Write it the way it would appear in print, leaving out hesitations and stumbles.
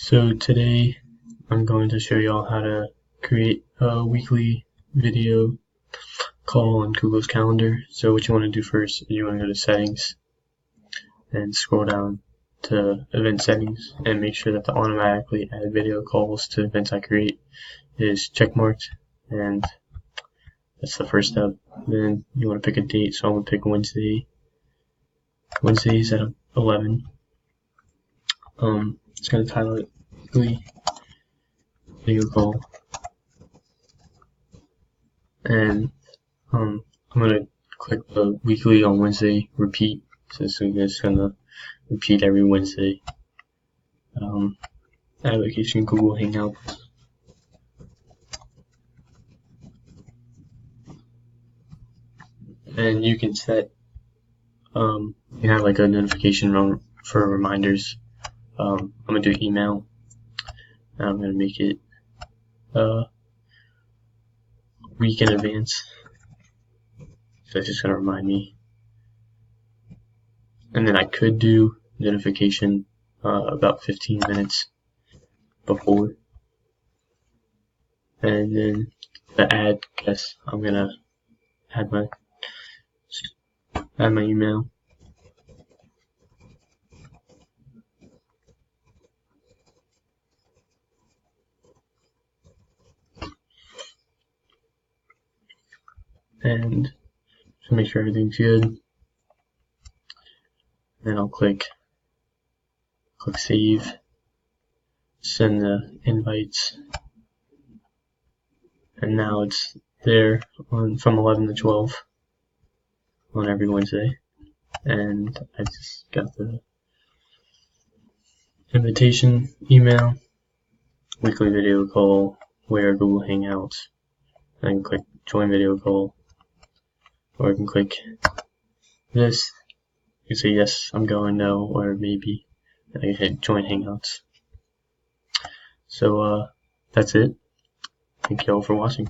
So today I'm going to show y'all how to create a weekly video call on Google's Calendar. So what you want to do first is you want to go to settings and scroll down to event settings and make sure that the automatically add video calls to events I create is checkmarked, and that's the first step. Then you want to pick a date, so I'm going to pick Wednesdays at 11. It's going to title it weekly video call, and I'm going to click the weekly on Wednesday repeat, so it's going to repeat every Wednesday. Application Google Hangouts. And you can set, you have like a notification for reminders. I'm going to do email, and I'm going to make it a week in advance, so it's just going to remind me. And then I could do notification about 15 minutes before. And then the add guest, I'm going to add my email. And to make sure everything's good, then I'll click save, send the invites, and now it's there from 11 to 12 on every Wednesday. And I just got the invitation email, weekly video call, where Google Hangouts. I can click join video call, or I can click this. You can say yes, I'm going, no, or maybe. And I can hit join Hangouts. So that's it. Thank you all for watching.